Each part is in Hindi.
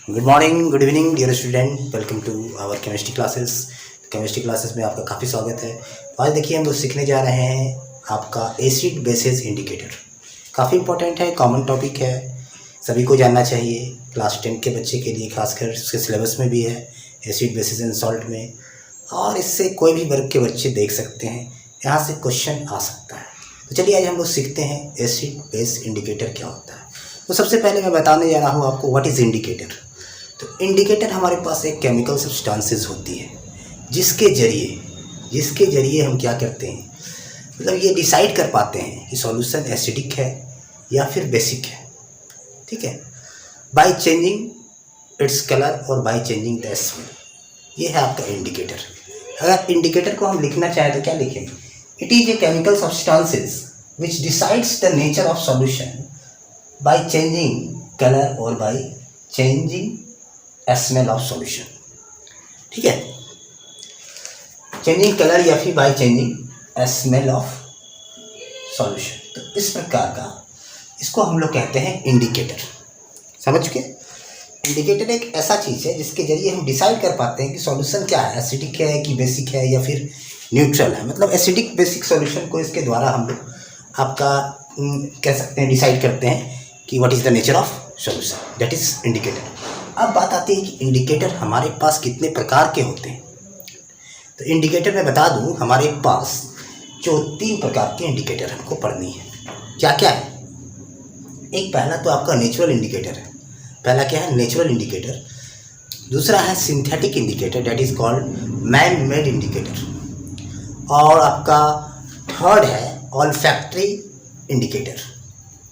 Good morning, good evening dear student, welcome to our chemistry classes. Chemistry classes में आपका काफ़ी स्वागत है। आज देखिए हम लोग सीखने जा रहे हैं आपका एसिड बेसिस इंडिकेटर। काफ़ी इंपॉर्टेंट है, कॉमन टॉपिक है, सभी को जानना चाहिए। क्लास 10 के बच्चे के लिए खासकर उसके सिलेबस में भी है, एसिड बेसिस एंड सॉल्ट में, और इससे कोई भी वर्ग के बच्चे देख सकते हैं, यहाँ से क्वेश्चन आ सकता है। तो चलिए आज हम लोग सीखते हैं एसिड बेस इंडिकेटर क्या होता है। तो सबसे पहले मैं बताने जा रहा हूँ आपको व्हाट इज़ इंडिकेटर। तो इंडिकेटर हमारे पास एक केमिकल सब्सटेंसेस होती है जिसके जरिए हम क्या करते हैं, मतलब ये डिसाइड कर पाते हैं कि सॉल्यूशन एसिडिक है या फिर बेसिक है। ठीक है, बाय चेंजिंग इट्स कलर और बाय चेंजिंग द स्मेल, ये है आपका इंडिकेटर। अगर इंडिकेटर को हम लिखना चाहें तो क्या लिखेंगे? It is a chemical substances which decides the nature of solution by changing colour और by changing smell of solution. ठीक है, चेंजिंग कलर या फिर by changing smell of solution. तो इस प्रकार का इसको हम लोग कहते हैं इंडिकेटर। समझ के? इंडिकेटर एक ऐसा चीज़ है जिसके जरिए हम डिसाइड कर पाते हैं कि सॉल्यूशन क्या है, एसिडिक है कि बेसिक है या फिर न्यूट्रल है। मतलब एसिडिक बेसिक सॉल्यूशन को इसके द्वारा हम लोग आपका कह सकते हैं, डिसाइड करते हैं कि what is the nature of solution, that is indicator. अब बात आती है कि इंडिकेटर हमारे पास कितने प्रकार के होते हैं। तो इंडिकेटर मैं बता दूं, हमारे पास जो 3 प्रकार के इंडिकेटर हमको पढ़नी है। क्या क्या है? एक पहला तो आपका नेचुरल इंडिकेटर है। पहला क्या है? Natural indicator. दूसरा है synthetic indicator, that is called man made indicator. और आपका थर्ड है ऑल्फैक्टरी इंडिकेटर।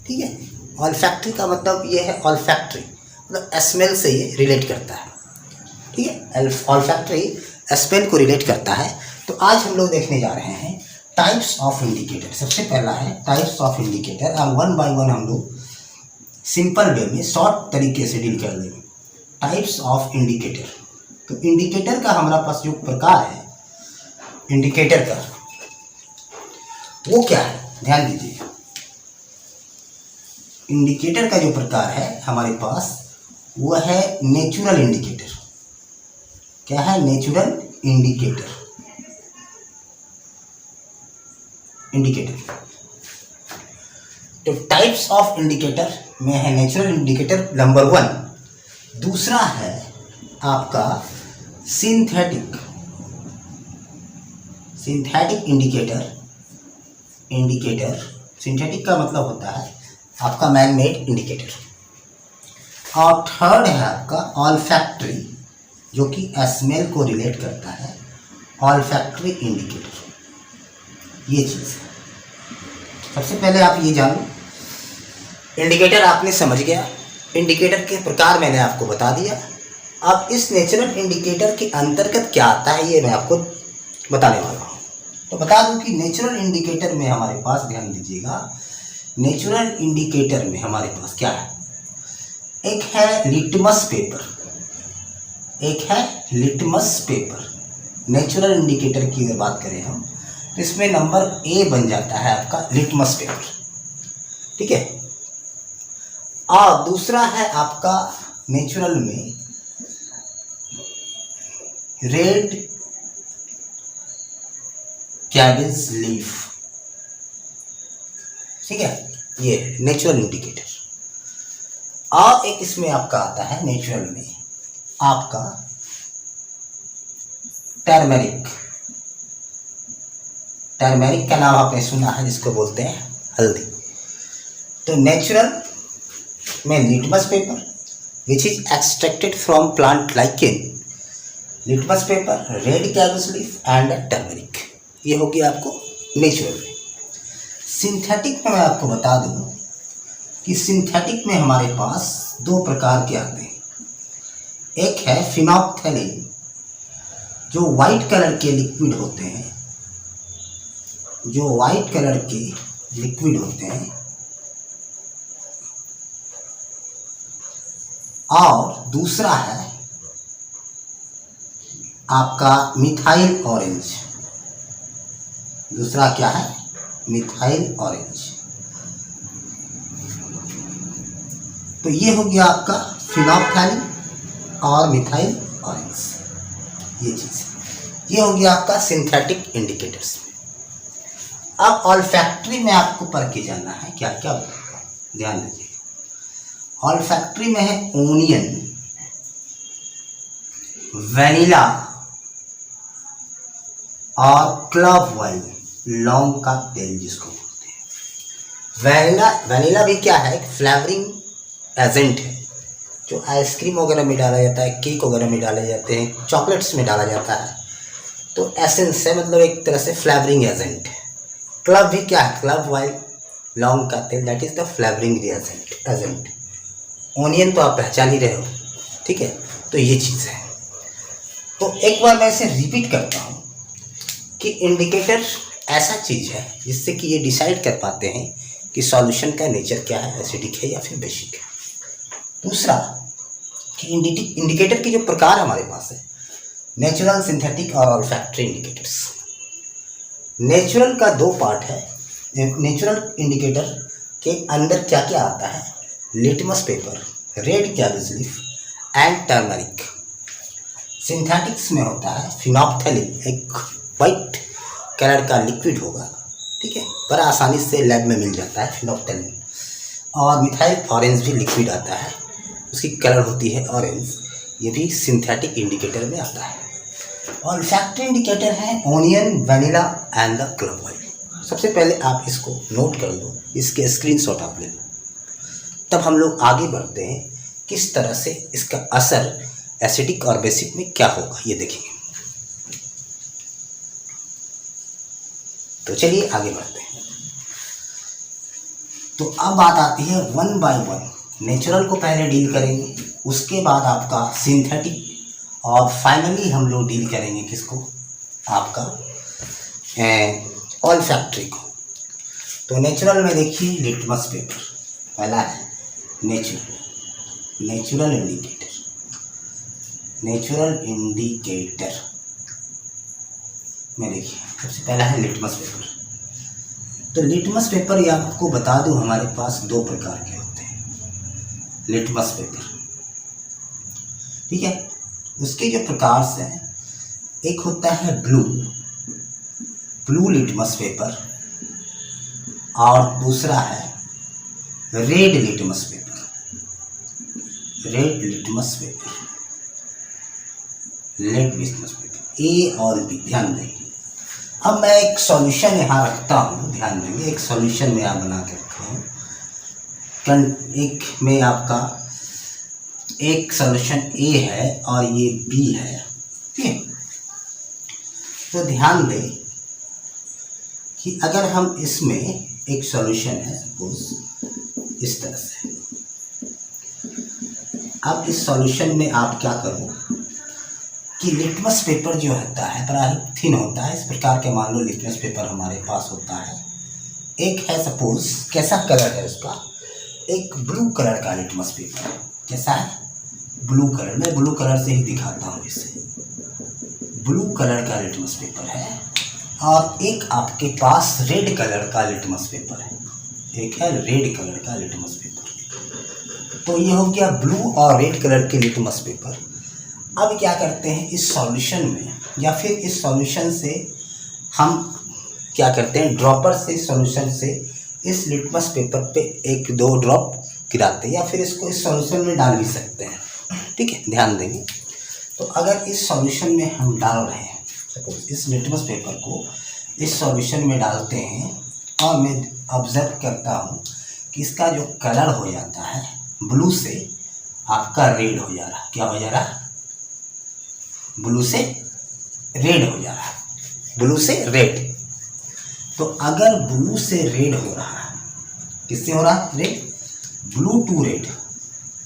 ठीक है, ऑल्फैक्टरी का मतलब ये है ऑल्फैक्टरी, मतलब स्मेल से ये रिलेट करता है। ठीक है, ऑल्फैक्टरी स्मेल को रिलेट करता है। तो आज हम लोग देखने जा रहे हैं टाइप्स ऑफ इंडिकेटर। सबसे पहला है टाइप्स ऑफ इंडिकेटर, और वन बाय वन हम लोग सिंपल वे में शॉर्ट तरीके से डील कर लेंगे। Types of indicator. तो इंडिकेटर का हमारा पास जो प्रकार है इंडिकेटर का, वो क्या है? ध्यान दीजिए, इंडिकेटर का जो प्रकार है हमारे पास वो है नेचुरल इंडिकेटर। क्या है? Natural indicator. तो टाइप्स ऑफ इंडिकेटर में है नेचुरल इंडिकेटर नंबर 1। दूसरा है आपका सिंथेटिक इंडिकेटर। सिंथेटिक का मतलब होता है आपका मैन मेड इंडिकेटर। और थर्ड है आपका ऑल्फैक्टरी, जो कि स्मेल को रिलेट करता है, ऑल्फैक्टरी इंडिकेटर। ये चीज़ है। सबसे पहले आप ये जानो, इंडिकेटर आपने समझ गया, इंडिकेटर के प्रकार मैंने आपको बता दिया। अब इस नेचुरल इंडिकेटर के अंतर्गत क्या आता है ये मैं आपको बताने वाला हूँ। तो बता दूं कि नेचुरल इंडिकेटर में हमारे पास, ध्यान दीजिएगा, नेचुरल इंडिकेटर में हमारे पास क्या है? एक है लिटमस पेपर। नेचुरल इंडिकेटर की अगर बात करें हम, तो इसमें नंबर ए बन जाता है आपका लिटमस पेपर। ठीक है, और दूसरा है आपका नेचुरल में रेड कैबेज लीफ। ठीक है, ये नेचुरल इंडिकेटर। और एक इसमें आपका आता है नेचुरल में आपका टर्मेरिक का नाम आपने सुना है, जिसको बोलते हैं हल्दी। तो नेचुरल में litmus paper which is extracted from plant lichen, litmus paper, red cabbage leaf and turmeric. ये हो गया आपको नेचुरल में। सिंथेटिक में मैं आपको बता दूं कि सिंथेटिक में हमारे पास 2 प्रकार के आते हैं। एक है फिनोप्थेलिन, जो वाइट कलर के लिक्विड होते हैं, और दूसरा है आपका मिथाइल ऑरेंज। दूसरा क्या है? Methyl orange. तो ये हो गया आपका फिनोप्थेलिन और मिथाइल ऑरेंज, ये चीज़, ये हो गया आपका सिंथेटिक इंडिकेटर्स। अब ऑल्फैक्टरी में आपको पढ़ के जाना है क्या क्या, ध्यान दीजिए। ऑल्फैक्टरी में है ओनियन, वैनिला और क्लव ऑयल, लौंग का तेल जिसको बोलते हैं। वैनिला भी क्या है, एक फ्लेवरिंग एजेंट है जो आइसक्रीम वगैरह में डाला जाता है, केक वगैरह में डाले जाते हैं, चॉकलेट्स में डाला जाता है, तो एसेंस है, मतलब एक तरह से फ्लेवरिंग एजेंट है। क्लव भी क्या है, क्लव ऑयल, लौंग का तेल, that is the flavouring agent. Onion तो आप पहचान ही रहे हो, ठीक है। तो ये चीज़ है। तो एक बार मैं इसे रिपीट करता हूँ कि इंडिकेटर ऐसा चीज़ है जिससे कि ये डिसाइड कर पाते हैं कि सॉल्यूशन का नेचर क्या है, एसिडिक है या फिर बेसिक है। दूसरा कि इंडिकेटर के जो प्रकार हमारे पास है, नेचुरल, सिंथेटिक और ऑल्फैक्टरी इंडिकेटर्स। नेचुरल का दो पार्ट है। नेचुरल इंडिकेटर के अंदर क्या क्या आता है, litmus paper, red cabbage leaf and turmeric. Synthetics में होता है फिनोप्थेलिन, एक वाइट कलर का लिक्विड होगा, ठीक है, पर आसानी से लैब में मिल जाता है फिनोप्थेलिन। और मिथाइल ऑरेंज भी लिक्विड आता है, उसकी कलर होती है ऑरेंज, ये भी सिंथेटिक इंडिकेटर में आता है। ऑल्फैक्टरी इंडिकेटर है onion, vanilla and the club oil. सबसे पहले आप इसको नोट कर लो, इसके स्क्रीनशॉट आप ले लो, तब हम लोग आगे बढ़ते हैं किस तरह से इसका असर एसिडिक और बेसिक में क्या होगा ये देखेंगे। तो चलिए आगे बढ़ते हैं। तो अब बात आती है वन बाय वन, नेचुरल को पहले डील करेंगे, उसके बाद आपका सिंथेटिक, और फाइनली हम लोग डील करेंगे किसको, आपका ऑल्फैक्टरी को। तो नेचुरल में देखिए लिटमस पेपर पहला है, नेचुरल इंडिकेटर में देखिए सबसे पहला है लिटमस पेपर। तो लिटमस पेपर, ये आपको बता दूं, हमारे पास दो प्रकार के होते हैं लिटमस पेपर, ठीक है। उसके जो प्रकार हैं, एक होता है ब्लू लिटमस पेपर, और दूसरा है रेड लिटमस पेपर। ए और बी, ध्यान देंगे। अब मैं एक सॉल्यूशन यहाँ रखता हूँ, ध्यान देंगे, एक सॉल्यूशन में आप बना के रखा हूँ। एक में आपका एक सॉल्यूशन ए है और ये बी है, ठीक है। तो ध्यान दें कि अगर हम इसमें एक सॉल्यूशन है, सपोज इस तरह से, अब इस सॉल्यूशन में आप क्या करो कि लिटमस पेपर जो होता है बड़ा ही थिन होता है, इस प्रकार के मान लो लिटमस पेपर हमारे पास होता है। एक है सपोज, कैसा कलर है उसका, एक ब्लू कलर का लिटमस पेपर, कैसा है, ब्लू कलर। मैं ब्लू कलर से ही दिखाता हूँ इसे, ब्लू कलर का लिटमस पेपर है। और एक आपके पास रेड कलर का लिटमस पेपर है, एक है रेड कलर का लिटमस पेपर। तो ये हो गया ब्लू और रेड कलर के लिटमस पेपर। अब क्या करते हैं, इस सॉल्यूशन में या फिर इस सॉल्यूशन से हम क्या करते हैं, ड्रॉपर से सॉल्यूशन से इस लिटमस पेपर पे एक दो ड्रॉप गिराते हैं, या फिर इसको इस सॉल्यूशन में डाल भी सकते हैं, ठीक है, ध्यान देंगे। तो अगर इस सॉल्यूशन में हम डाल रहे हैं, सपोज इस लिटमस पेपर को इस सॉल्यूशन में डालते हैं, और मैं ऑब्जर्व करता हूँ कि इसका जो कलर हो जाता है ब्लू से आपका रेड हो जा रहा, क्या हो जा रहा, ब्लू से रेड हो जा रहा, ब्लू से रेड। तो अगर ब्लू से रेड हो रहा है, किससे हो रहा, रेड, ब्लू टू रेड।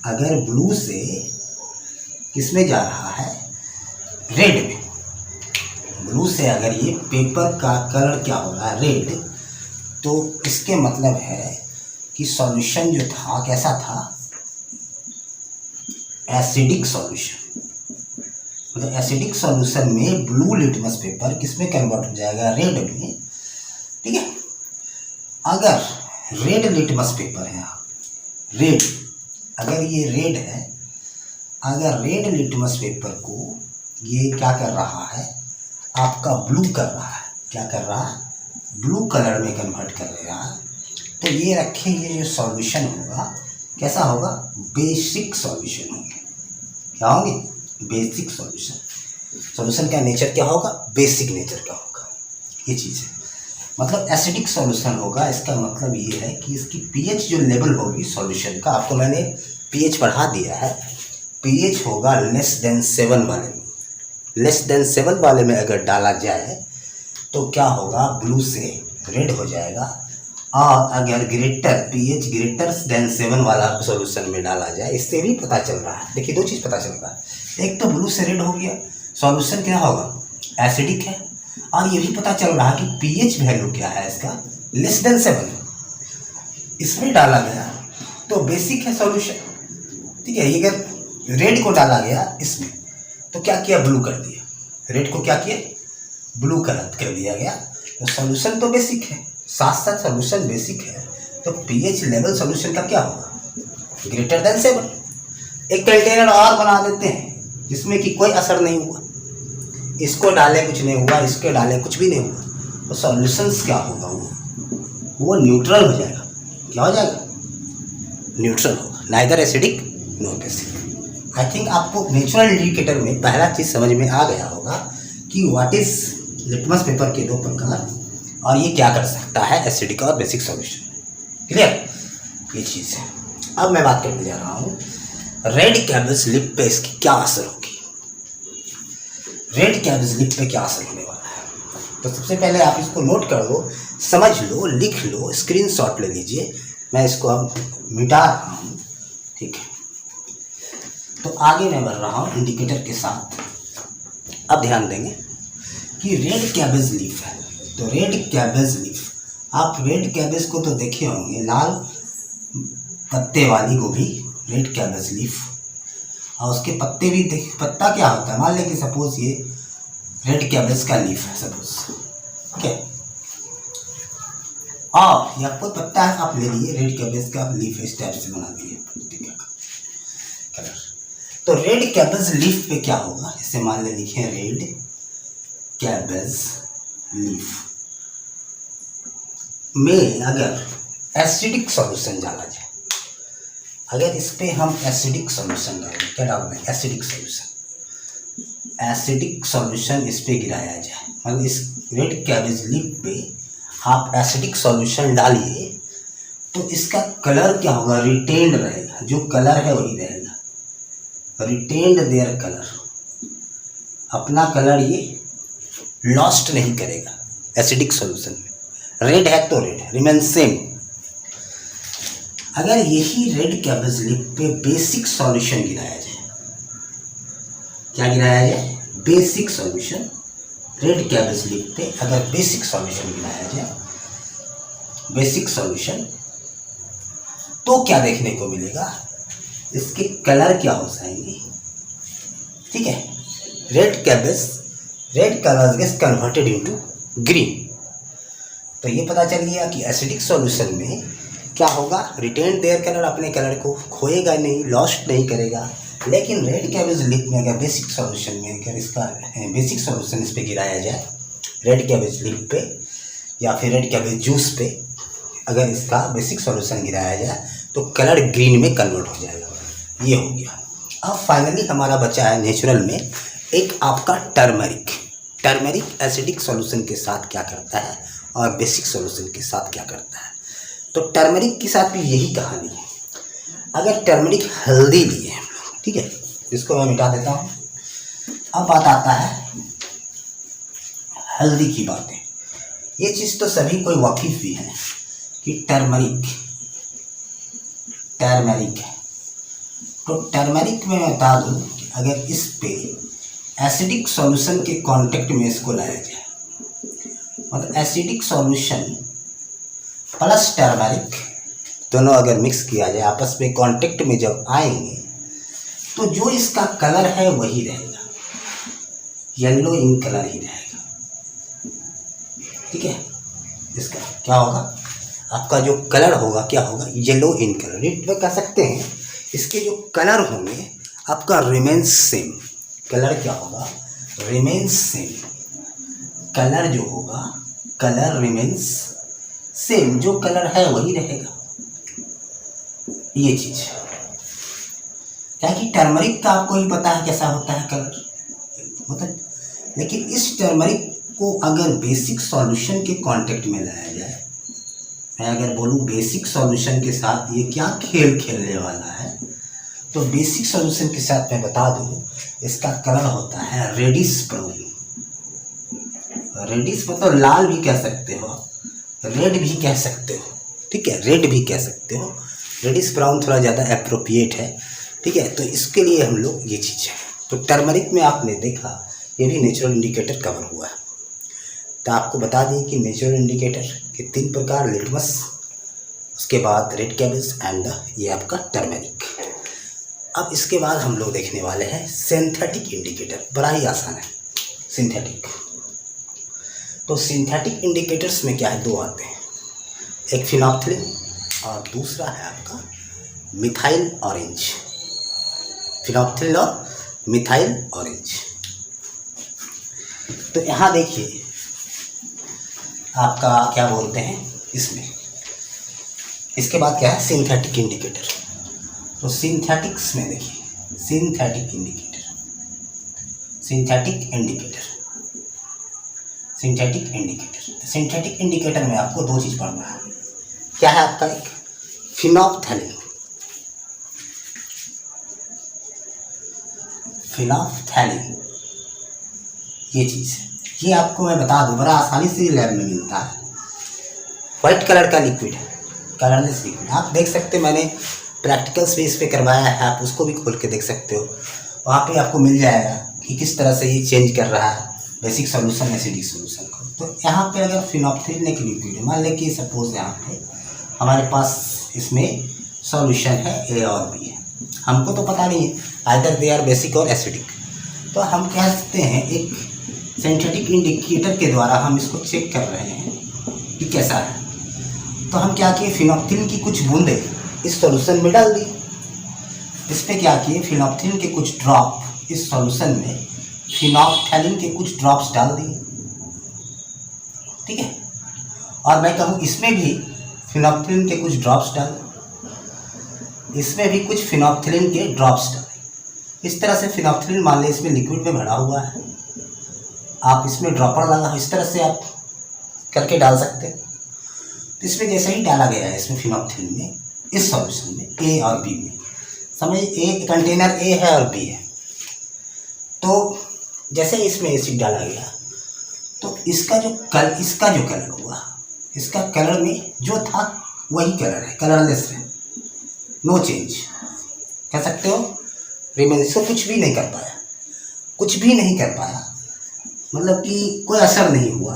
अगर ब्लू से किस में जा रहा है, रेड में, ब्लू से अगर ये पेपर का कलर क्या हो रहा है, रेड, तो इसके मतलब है कि सॉल्यूशन जो था कैसा था, एसिडिक सॉल्यूशन। मतलब एसिडिक सॉल्यूशन में ब्लू लिटमस पेपर किस में कन्वर्ट हो जाएगा, रेड में, ठीक है। अगर रेड लिटमस पेपर है, रेड, अगर ये रेड है, अगर रेड लिटमस पेपर को ये क्या कर रहा है, आपका ब्लू कर रहा है, क्या कर रहा है, ब्लू कलर में कन्वर्ट कर रहा है, तो ये रखें, ये जो सॉल्यूशन होगा कैसा होगा, बेसिक सॉल्यूशन होंगे। क्या होंगे, बेसिक सॉल्यूशन। सॉल्यूशन का नेचर क्या होगा, बेसिक नेचर का होगा, ये चीज़ है। मतलब एसिडिक सॉल्यूशन होगा, इसका मतलब ये है कि इसकी पीएच जो लेवल होगी सॉल्यूशन का, आपको मैंने पीएच बढ़ा दिया है, पीएच होगा लेस देन 7 वाले में। लेस देन 7 वाले में अगर डाला जाए तो क्या होगा, ब्लू से रेड हो जाएगा। और अगर ग्रेटर पीएच ग्रेटर देन 7 वाला सॉल्यूशन में डाला जाए, इससे भी पता चल रहा है, देखिए 2 चीज़ पता चल रहा है, एक तो ब्लू से रेड हो गया, सॉल्यूशन क्या होगा, एसिडिक है, और ये भी पता चल रहा है कि पीएच वैल्यू क्या है इसका, लेस देन 7। इसमें डाला गया तो बेसिक है सॉल्यूशन, ठीक है। अगर रेड को डाला गया इसमें तो क्या किया, ब्लू कर दिया, रेड को क्या किया, ब्लू कर दिया गया, तो सॉल्यूशन तो बेसिक है, साथ साथ सॉल्यूशन बेसिक है, तो पीएच लेवल सॉल्यूशन का क्या होगा, ग्रेटर देन 7। एक कंटेनर और बना देते हैं जिसमें कि कोई असर नहीं हुआ, इसको डाले कुछ नहीं हुआ, इसके डाले कुछ भी नहीं हुआ, तो सॉल्यूशंस क्या होगा, वो न्यूट्रल हो जाएगा। क्या हो जाएगा, न्यूट्रल होगा, neither acidic no basic. I think आपको नेचुरल इंडिकेटर में पहला चीज़ समझ में आ गया होगा कि व्हाट इज लिटमस पेपर के 2 प्रकार और ये क्या कर सकता है, एसिडिक और बेसिक सॉल्यूशन। क्लियर, ये चीज़ है। अब मैं बात करने जा रहा हूँ रेड कैबज लिप पे इसकी क्या असर होगी। रेड कैबज लिप पे क्या असर होने वाला है, तो सबसे पहले आप इसको नोट कर लो, समझ लो, लिख लो, स्क्रीनशॉट ले लीजिए। मैं इसको अब मिटा रहा हूँ, ठीक है। तो आगे मैं बढ़ रहा हूँ इंडिकेटर के साथ। अब ध्यान देंगे कि रेड कैबेज लीफ है, तो रेड कैबेज लीफ, आप रेड कैबेज को तो देखे होंगे, लाल पत्ते वाली गोभी, रेड कैबेज लीफ, और उसके पत्ते भी पत्ता क्या होता है, मान लें कि सपोज ये रेड कैबेज का लीफ है सपोज, ठीक है, और या कोई पत्ता है आप ले लिए, रेड कैबेज का लीफ इस टाइप से बना दिए कलर। तो रेड कैबेज लीफ पे क्या होगा, इसे मान ले लिखे रेड कैबेज लीफ में अगर एसिडिक सॉल्यूशन डाला जाए, अगर इस पे हम एसिडिक सॉल्यूशन डालें, क्या डाल दें, एसिडिक सॉल्यूशन, एसिडिक सॉल्यूशन इस पे गिराया जाए, मतलब इस रेड कैबेज लीफ पे आप एसिडिक सॉल्यूशन डालिए, तो इसका कलर क्या होगा, रिटेन्ड रहेगा, जो कलर है वही रहेगा, रिटेन्ड देयर कलर, अपना कलर ये लॉस्ट नहीं करेगा एसिडिक सॉल्यूशन में। रेड है तो रेड रिमेन सेम। अगर यही रेड कैबेज लीफ पे बेसिक सॉल्यूशन गिराया जाए, क्या गिराया जाए, basic solution, red cabbage leaf पे अगर बेसिक सॉल्यूशन गिराया जाए, बेसिक सॉल्यूशन, तो क्या देखने को मिलेगा, इसके कलर क्या हो जाएंगे, ठीक है। Red colour gets converted into green. तो ये पता चल गया कि एसिडिक सॉल्यूशन में क्या होगा, रिटेन देयर कलर, अपने कलर को खोएगा नहीं, लॉस्ट नहीं करेगा। लेकिन रेड कैबेज लीफ में अगर बेसिक सॉल्यूशन में अगर इसका बेसिक सॉल्यूशन इस पे गिराया जाए, रेड कैबेज लीफ पे या फिर रेड कैबेज जूस पे अगर इसका बेसिक सॉल्यूशन गिराया जाए, तो कलर ग्रीन में कन्वर्ट हो जाएगा। ये हो गया। अब फाइनली हमारा बचा है नेचुरल में एक आपका टर्मरिक एसिडिक सॉल्यूशन के साथ क्या करता है और बेसिक सॉल्यूशन के साथ क्या करता है। तो टर्मरिक के साथ भी यही कहानी है। अगर टर्मरिक हल्दी लिए, ठीक है, इसको मैं मिटा देता हूँ। अब बात आता है हल्दी की बातें। ये चीज़ तो सभी कोई वाकिफ भी है कि टर्मरिक है। तो टर्मरिक में बता दूँ कि अगर इस पे एसिडिक सॉल्यूशन के कांटेक्ट में इसको लाया जाए, मतलब एसिडिक सॉल्यूशन प्लस टर्मरिक दोनों अगर मिक्स किया जाए आपस में कांटेक्ट में जब आएंगे, तो जो इसका कलर है वही रहेगा, येलो इन कलर ही रहेगा, ठीक है। इसका क्या होगा, आपका जो कलर होगा क्या होगा, येलो इन कलर। रेड में कह सकते हैं इसके जो कलर होंगे आपका रिमेन्स सेम, कलर क्या होगा, रिमेन्स सेम, कलर जो होगा, कलर रिमेन्स सेम, जो कलर है वही रहेगा। ये चीज क्या कि टर्मरिक का आपको ही पता है कैसा होता है कलर, मतलब, लेकिन इस टर्मरिक को अगर बेसिक सॉल्यूशन के कांटेक्ट में लाया जाए, मैं अगर बोलूँ बेसिक सॉल्यूशन के साथ ये क्या खेल खेलने वाला है, तो बेसिक सॉल्यूशन के साथ मैं बता दूँ इसका कलर होता है रेडिश ब्राउन। रेडिश मतलब लाल भी कह सकते हो, रेड भी कह सकते हो, ठीक है, रेड भी कह सकते हो, रेडिश ब्राउन थोड़ा ज़्यादा अप्रोप्रिएट है, ठीक है। तो इसके लिए हम लोग ये चीज़ है। तो टर्मरिक में आपने देखा ये भी नेचुरल इंडिकेटर कवर हुआ है। तो आपको बता दें कि नेचुरल इंडिकेटर के 3 प्रकार, लिटमस, उसके बाद रेड कैबेज एंड ये आपका टर्मरिक। अब इसके बाद हम लोग देखने वाले हैं सिंथेटिक इंडिकेटर, बड़ा ही आसान है सिंथेटिक। तो सिंथेटिक इंडिकेटर्स में क्या है, 2 आते हैं, एक फिनोप्थिलिन और दूसरा है आपका मिथाइल ऑरेंज, फिनोप्थिलिन और मिथाइल ऑरेंज। तो यहाँ देखिए आपका क्या बोलते हैं इसमें, इसके बाद क्या है सिंथेटिक इंडिकेटर। तो सिंथेटिक्स में देखिए synthetic indicator, synthetic indicator, synthetic indicator. Synthetic indicator में आपको 2 चीज़ पढ़ना है। क्या है आपका, एक फिनोप्थिलिन, फिनोप्थिलिन ये चीज़ है, ये आपको मैं बता दूं बड़ा आसानी से लैब में मिलता है। वाइट कलर का लिक्विड है, कलरलेस लिक्विड, आप देख सकते, मैंने प्रैक्टिकल्स भी इस पर करवाया है, आप उसको भी खोल के देख सकते हो, वहाँ पे आपको मिल जाएगा कि किस तरह से ये चेंज कर रहा है बेसिक सॉल्यूशन एसिडिक सॉल्यूशन को। तो यहाँ पे अगर फिनोप्थिलिन एक लिक्विड है, मान लें कि सपोज यहाँ पे हमारे पास इसमें सॉल्यूशन है ए और बी है, हमको तो पता नहीं है आइदर दे आर बेसिक और एसिडिक, तो हम कह सकते हैं एक सिंथेटिक इंडिकेटर के द्वारा हम इसको चेक कर रहे हैं कि कैसा है। तो हम क्या किए, फिनोप्थिलिन की कुछ बूंदे इस सॉल्यूशन में डाल दी, इस पर क्या किए, फिनोप्थिलिन के कुछ ड्रॉप इस सॉल्यूशन में फिनोप्थिलिन के कुछ ड्रॉप्स डाल दिए, ठीक है। और मैं कहूँ इसमें भी फिनोप्थिलिन के कुछ ड्रॉप्स डाल, इसमें भी कुछ फिनोप्थिलिन के ड्रॉप्स डाल। इस तरह से फिनोप्थिलिन मान लें इसमें लिक्विड में भरा हुआ है, आप इसमें ड्रॉपर लगा, इस तरह से आप करके डाल सकते हैं। तो इसमें जैसे ही डाला गया है इसमें फिनोप्थिलिन में, इस सॉल्यूशन में ए और बी में, समझ ए कंटेनर ए है और बी है, तो जैसे इसमें एसिड डाला गया तो इसका जो कलर हुआ, इसका कलर में जो था वही कलर है, कलरलेस है, नो चेंज कह सकते हो, रिमेन, इसको कुछ भी नहीं कर पाया, कुछ भी नहीं कर पाया, मतलब कि कोई असर नहीं हुआ,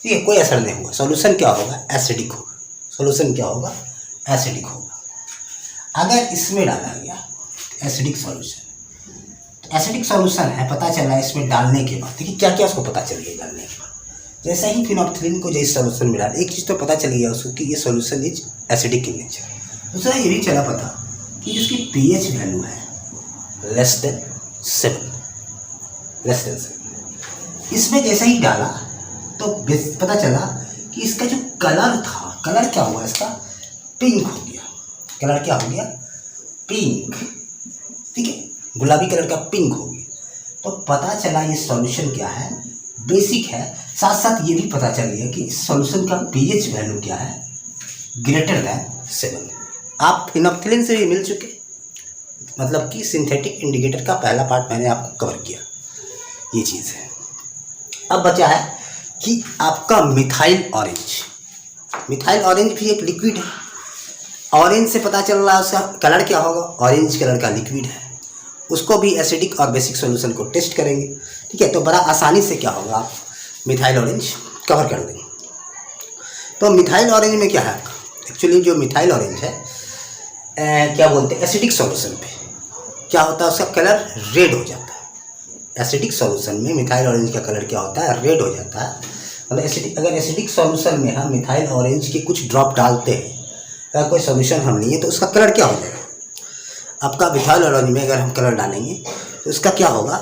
ठीक है, कोई असर नहीं हुआ। सॉल्यूशन क्या होगा, एसिडिक होगा, सॉल्यूशन क्या होगा, एसिडिक होगा। अगर इसमें डाला गया एसिडिक सॉल्यूशन, तो एसिडिक सॉल्यूशन है, पता चला इसमें डालने के बाद, देखिए क्या क्या उसको पता चल गया डालने के बाद, जैसे ही फिनोप्थिलिन को जिस सॉल्यूशन में डाला, एक चीज़ तो पता चल गया उसको कि ये solution is acidic in nature. दूसरा ये भी चला पता कि जिसकी pH वैल्यू है लेस देन 7, लेस देन 7। इसमें जैसे ही डाला तो पता चला कि इसका जो कलर था, कलर क्या हुआ, इसका पिंक हो गया, कलर क्या हो गया, पिंक, ठीक है, गुलाबी कलर का पिंक हो गया। तो पता चला ये सॉल्यूशन क्या है, बेसिक है। साथ साथ ये भी पता चल गया कि इस सॉल्यूशन का pH वैल्यू क्या है, ग्रेटर दैन 7। आप फिनोप्थिलिन से भी मिल चुके, मतलब कि सिंथेटिक इंडिकेटर का पहला पार्ट मैंने आपको कवर किया, ये चीज़ है। अब बचा है कि आपका मिथाइल ऑरेंज। मिथाइल ऑरेंज भी एक लिक्विड है, ऑरेंज से पता चल रहा है उसका कलर क्या होगा, ऑरेंज कलर का लिक्विड है, उसको भी एसिडिक और बेसिक सॉल्यूशन को टेस्ट करेंगे, ठीक है। तो बड़ा आसानी से क्या होगा, आप मिथाइल ऑरेंज कवर कर देंगे। तो मिथाइल ऑरेंज में क्या है आपका, एक्चुअली जो मिथाइल ऑरेंज है क्या बोलते हैं, एसिडिक सॉल्यूशन पे क्या होता है, उसका कलर रेड हो जाता है। एसिडिक सॉल्यूशन में मिथाइल ऑरेंज का कलर क्या होता है, रेड हो जाता है। मतलब एसिडिक, अगर एसिडिक सॉल्यूशन में हम मिथाइल ऑरेंज के कुछ ड्रॉप डालते हैं, अगर कोई सॉल्यूशन हम लिए तो उसका कलर क्या हो जाएगा। आपका मिथाइल ऑरेंज में अगर हम कलर डालेंगे तो इसका क्या होगा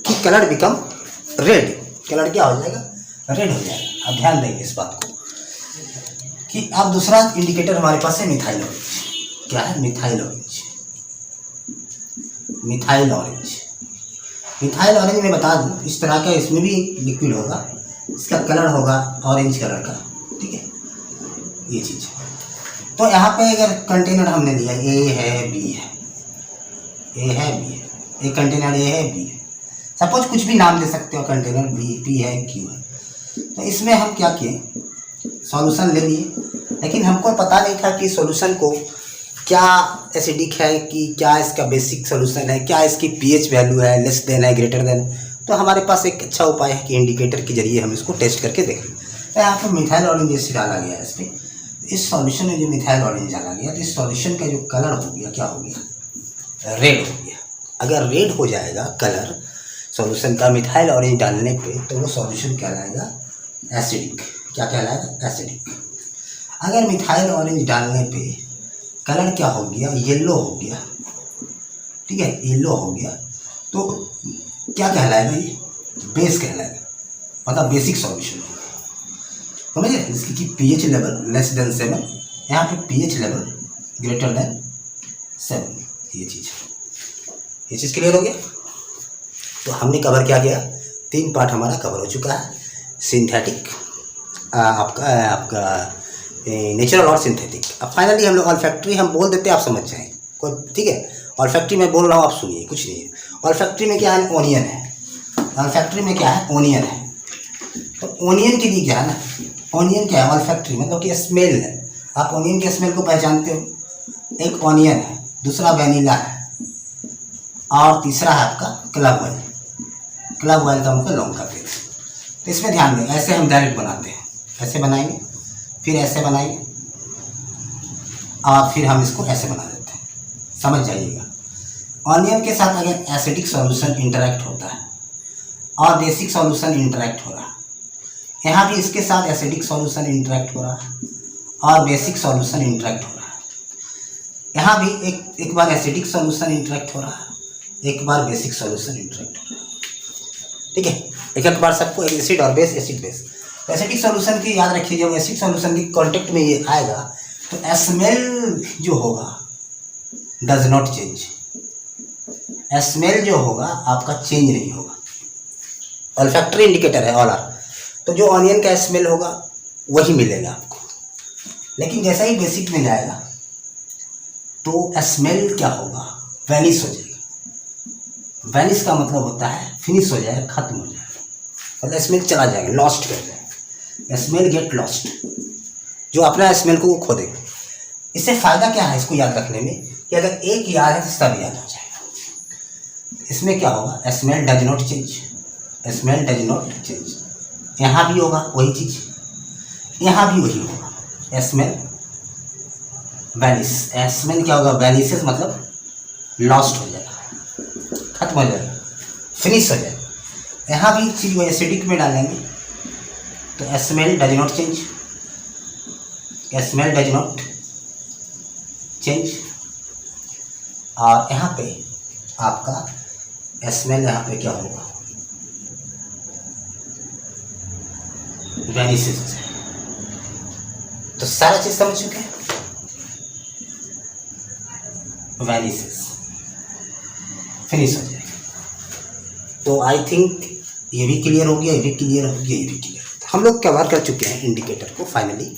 कि कलर बिकम रेड, कलर क्या हो जाएगा, रेड हो जाएगा। आप ध्यान देंगे इस बात को कि आप दूसरा इंडिकेटर हमारे पास है मिथाइल ऑरेंज। क्या है, methyl orange. Methyl orange, methyl orange में बता दूं इस तरह का इसमें भी लिक्विड होगा, इसका कलर होगा ऑरेंज कलर का, ठीक है, ये चीज़। तो यहाँ पे अगर कंटेनर हमने लिया ए है बी है, ए है बी है, एक कंटेनर ए है बी है, सपोज कुछ भी नाम दे सकते हो, कंटेनर बी पी है क्यू है। तो इसमें हम क्या किए, सॉल्यूशन ले लिए, लेकिन हमको पता नहीं था कि सॉल्यूशन को क्या एसिडिक है कि क्या इसका बेसिक सॉल्यूशन है, क्या इसकी पीएच वैल्यू है, लेस देन है ग्रेटर देन। तो हमारे पास एक अच्छा उपाय है कि इंडिकेटर के जरिए हम इसको टेस्ट करके देखें। तो यहाँ पर मिथाइल ऑरेंज जैसे डाला गया है इस पर, इस सॉल्यूशन में जो मिथाइल ऑरेंज डाला गया तो इस सॉल्यूशन का जो कलर हो गया क्या हो गया, रेड हो गया। अगर रेड हो जाएगा कलर सॉल्यूशन का मिथाइल ऑरेंज डालने पे तो वो सॉल्यूशन कहलाएगा एसिडिक। क्या कहलाएगा, एसिडिक। अगर मिथाइल ऑरेंज डालने पे कलर क्या हो गया, येलो हो गया, ठीक है, येलो हो गया, तो क्या कहलाएगा, ये बेस कहलाएगा, मतलब बेसिक सॉल्यूशन होगा। समझे, इसकी कि पीएच लेवल लेस देन 7, यहाँ पे पीएच लेवल ग्रेटर देन 7, ये चीज़ क्लियर हो गया। तो हमने कवर क्या किया, 3 पार्ट हमारा कवर हो चुका है, सिंथेटिक, आपका नेचुरल और सिंथेटिक। अब फाइनली हम लोग ऑल्फैक्टरी हम बोल देते हैं, आप समझ जाएँ कोई, ठीक है। ऑल्फैक्टरी में बोल रहा हूँ, आप सुनिए, कुछ नहीं है। ऑल्फैक्टरी में क्या है, ओनियन है। ऑल्फैक्टरी में क्या है, ओनियन है। तो ओनियन के लिए क्या है ना, ओनियन क्या है, ऑल्फैक्टरी मतलब कि स्मेल है। आप ओनियन के स्मेल को पहचानते हो, एक ओनियन है, दूसरा वैनिला है, और तीसरा है आपका क्लब ऑयल। क्लब ऑयल का मतलब लौंग का तेल। तो इसमें ध्यान दें, ऐसे हम डायरेक्ट बनाते हैं, ऐसे बनाएंगे, फिर ऐसे बनाएंगे, और फिर हम इसको ऐसे बना देते हैं, समझ जाइएगा। ऑनियन के साथ अगर एसिडिक सॉल्यूशन इंटरेक्ट होता है और बेसिक सॉल्यूशन इंटरेक्ट हो रहा है, यहाँ भी इसके साथ एसिडिक सॉल्यूशन इंटरेक्ट हो रहा है और बेसिक सॉल्यूशन इंटरेक्ट हो रहा है, यहाँ भी एक बार एसिडिक सॉल्यूशन इंटरेक्ट हो रहा है, एक बार बेसिक सॉल्यूशन इंटरेक्ट हो रहा है, ठीक है। एक बार सबको एसिड और बेस, एसिड बेस। तो एसिडिक सॉल्यूशन की याद रखिए, जब एसिडिक सॉल्यूशन की कॉन्टेक्ट में ये आएगा तो स्मेल जो होगा डज नॉट चेंज, स्मेल जो होगा आपका चेंज नहीं होगा। ऑल्फैक्टरी इंडिकेटर है ऑल आर, तो जो ऑनियन का स्मेल होगा वही मिलेगा आपको, लेकिन जैसा ही बेसिक में जाएगा तो स्मेल क्या होगा, वैनिश हो जाएगा। वैनिश का मतलब होता है फिनिश हो जाएगा, खत्म हो जाएगा, मतलब स्मेल चला जाएगा, लॉस्ट कर जाएगा, स्मेल गेट लॉस्ट, जो अपना स्मेल को वो खो देगा। इससे फ़ायदा क्या है इसको याद रखने में कि अगर एक याद है तो सब याद हो जाएगा। इसमें क्या होगा, smell does not change, smell does not change. यहाँ भी होगा वही चीज़, यहाँ भी वही होगा, स्मेल वैनिश। स्मेल क्या होगा, वैनिशेस मतलब लॉस्ट हो जाएगा, खत्म हो जाएगा, फिनिश हो जाएगा। यहाँ भी चीज़ वो एसिडिक में डालेंगे तो smell does not change, smell does not change, और यहाँ पे आपका स्मेल यहाँ पे क्या होगा, वैनिशेस हो जाएगा। तो सारा चीज़ समझ चुके हैं, वैनिशेस फिनिश हो जाएगा। तो आई थिंक ये भी क्लियर हो गया, ये भी क्लियर हो गया, ये भी क्लियर हो गया। हम लोग कवर कर चुके हैं इंडिकेटर को फाइनली।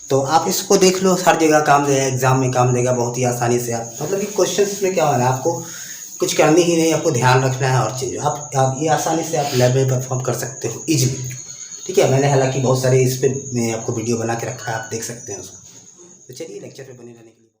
तो आप इसको देख लो, हर जगह काम देगा, एग्जाम में काम देगा बहुत ही आसानी से। आप मतलब कि क्वेश्चंस में क्या होना है, आपको कुछ करनी ही नहीं, आपको ध्यान रखना है और चीज़ आप ये आसानी से आप लैब में परफॉर्म कर सकते हो इजीली, ठीक है। मैंने हालांकि बहुत सारे इस पर आपको वीडियो बना के रखा है, आप देख सकते हैं उसको। तो चलिए लेक्चर पे बने रहने के लिए।